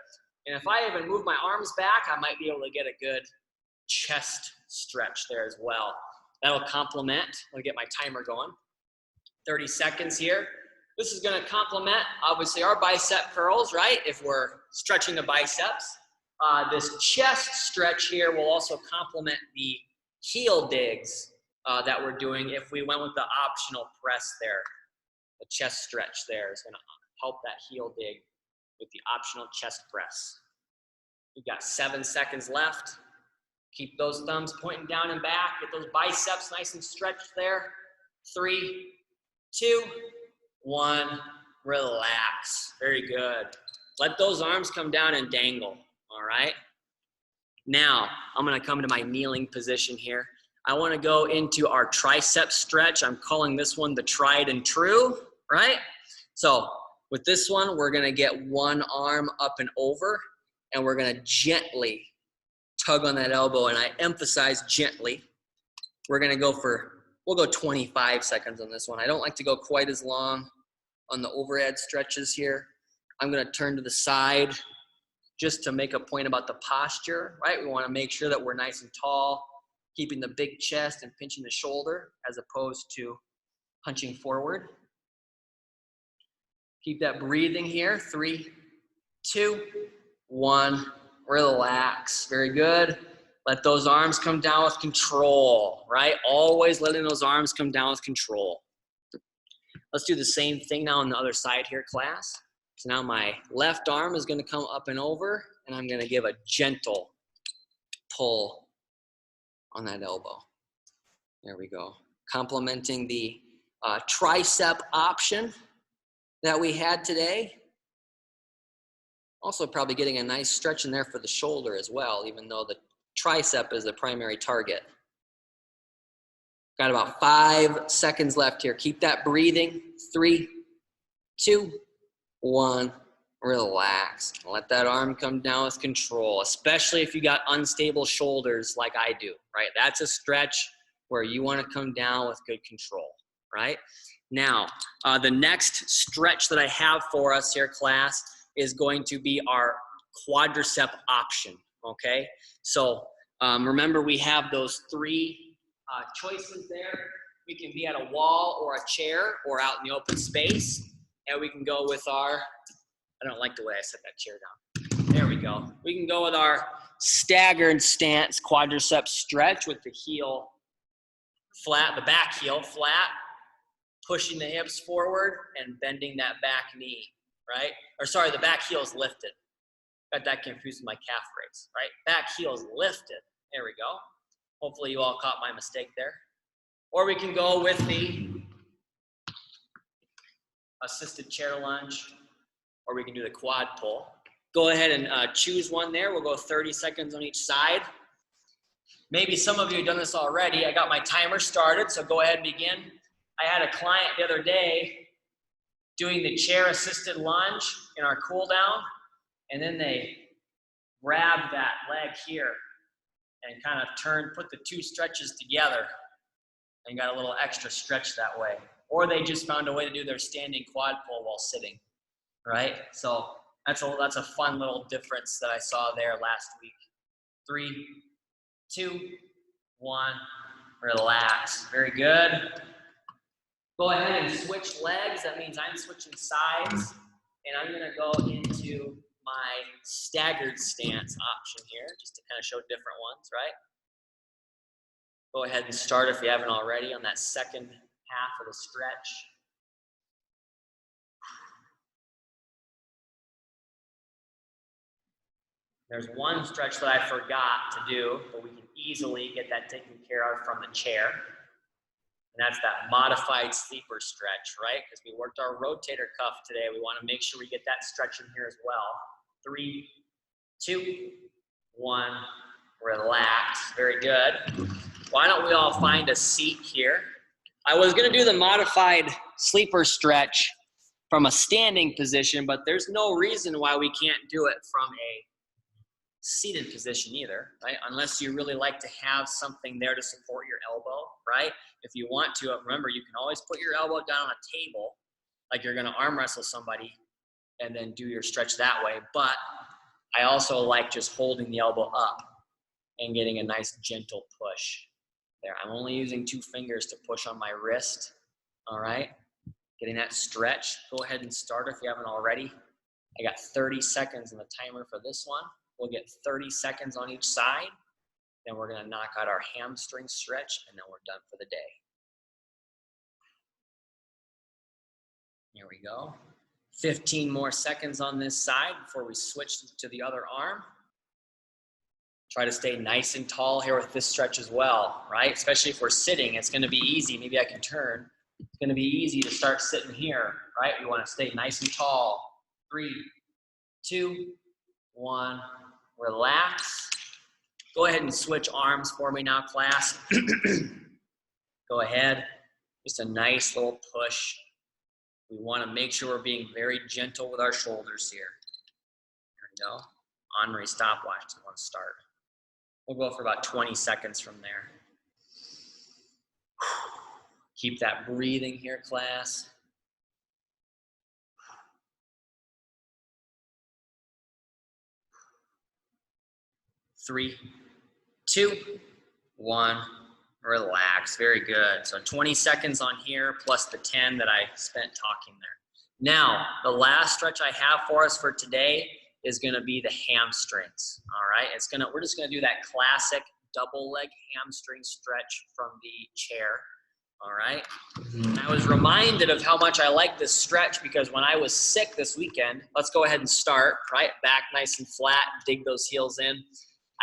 And if I even move my arms back, I might be able to get a good chest stretch there as well. That'll complement. I'll get my timer going. 30 seconds here. This is going to complement, obviously, our bicep curls, right? If we're stretching the biceps. This chest stretch here will also complement the heel digs that we're doing if we went with the optional press there. The chest stretch there is going to help that heel dig with the optional chest press. We've got 7 seconds left. Keep those thumbs pointing down and back. Get those biceps nice and stretched there. 3, 2, 1, relax. Very good. Let those arms come down and dangle, all right? Now, I'm gonna come to my kneeling position here. I wanna go into our tricep stretch. I'm calling this one the tried and true, right? So with this one, we're gonna get one arm up and over, and we're gonna gently tug on that elbow, and I emphasize gently. We're gonna go we'll go 25 seconds on this one. I don't like to go quite as long on the overhead stretches here. I'm gonna turn to the side just to make a point about the posture, right? We wanna make sure that we're nice and tall, keeping the big chest and pinching the shoulder as opposed to punching forward. Keep that breathing here. 3, 2, 1, relax. Very good. Let those arms come down with control, right? Always letting those arms come down with control. Let's do the same thing now on the other side here, class. So now my left arm is going to come up and over, and I'm going to give a gentle pull on that elbow. There we go. Complementing the tricep option that we had today. Also probably getting a nice stretch in there for the shoulder as well, even though the tricep is the primary target. Got about 5 seconds left here. Keep that breathing. 3, 2, 1. Relax. Let that arm come down with control, especially if you got unstable shoulders like I do, right? That's a stretch where you want to come down with good control, right? Now, the next stretch that I have for us here, class, is going to be our quadricep option, okay? So remember, we have those 3 choices there. We can be at a wall or a chair or out in the open space, and we can go with our, I don't like the way I set that chair down. There we go. We can go with our staggered stance quadricep stretch with the heel flat, the back heel flat, pushing the hips forward and bending that back knee, right? Or sorry, the back heel is lifted. Got that confused with my calf raise, right? Back heel is lifted. There we go. Hopefully you all caught my mistake there. Or we can go with the assisted chair lunge, or we can do the quad pull. Go ahead and choose one there. We'll go 30 seconds on each side. Maybe some of you have done this already. I got my timer started, so go ahead and begin. I had a client the other day doing the chair assisted lunge in our cool down, and then they grabbed that leg here and kind of put the 2 stretches together and got a little extra stretch that way. Or they just found a way to do their standing quad pull while sitting, right? So that's a fun little difference that I saw there last week. 3, 2, 1, relax. Very good. Go ahead and switch legs. That means I'm switching sides, and I'm gonna go into my staggered stance option here, just to kind of show different ones, right? Go ahead and start if you haven't already on that second half of the stretch. There's one stretch that I forgot to do, but we can easily get that taken care of from the chair. And that's that modified sleeper stretch, right? Because we worked our rotator cuff today. We want to make sure we get that stretch in here as well. 3, 2, 1, relax. Very good. Why don't we all find a seat here? I was going to do the modified sleeper stretch from a standing position, but there's no reason why we can't do it from a seated position either, right? Unless you really like to have something there to support your elbow, right? If you want to, remember, you can always put your elbow down on a table, like you're going to arm wrestle somebody, and then do your stretch that way. But I also like just holding the elbow up and getting a nice gentle push there. I'm only using 2 fingers to push on my wrist, all right? Getting that stretch. Go ahead and start if you haven't already. I got 30 seconds in the timer for this one. We'll get 30 seconds on each side. Then we're going to knock out our hamstring stretch, and then we're done for the day. Here we go. 15 more seconds on this side before we switch to the other arm. Try to stay nice and tall here with this stretch as well, right? Especially if we're sitting, it's going to be easy. Maybe I can turn. It's going to be easy to start sitting here, right? We want to stay nice and tall. 3, 2, 1. Relax. Go ahead and switch arms for me now, class. Go ahead. Just a nice little push. We want to make sure we're being very gentle with our shoulders here. There we go. Henri stopwatch doesn't want to start. We'll go for about 20 seconds from there. Keep that breathing here, class. Three, 2, 1, relax. Very good. So 20 seconds on here plus the 10 that I spent talking there. Now, the last stretch I have for us for today is going to be the hamstrings. All right, we're just going to do that classic double leg hamstring stretch from the chair. all right? And I was reminded of how much I like this stretch because when I was sick this weekend, let's go ahead and start, right? Back nice and flat, dig those heels in.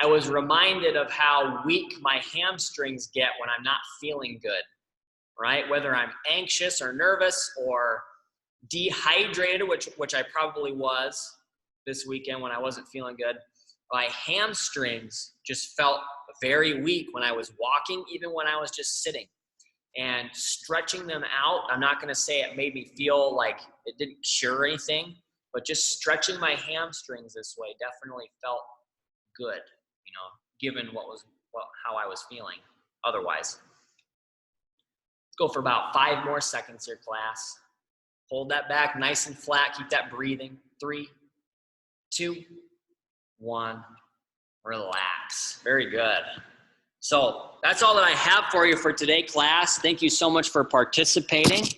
I was reminded of how weak my hamstrings get when I'm not feeling good, right? Whether I'm anxious or nervous or dehydrated, which I probably was this weekend when I wasn't feeling good, my hamstrings just felt very weak when I was walking, even when I was just sitting. And stretching them out, I'm not going to say it made me feel like it didn't cure anything, but just stretching my hamstrings this way definitely felt good, you know, given how I was feeling otherwise. Let's go for about 5 more seconds here, class. Hold that back nice and flat. Keep that breathing. 3, 2, 1. Relax. Very good. So that's all that I have for you for today, class. Thank you so much for participating.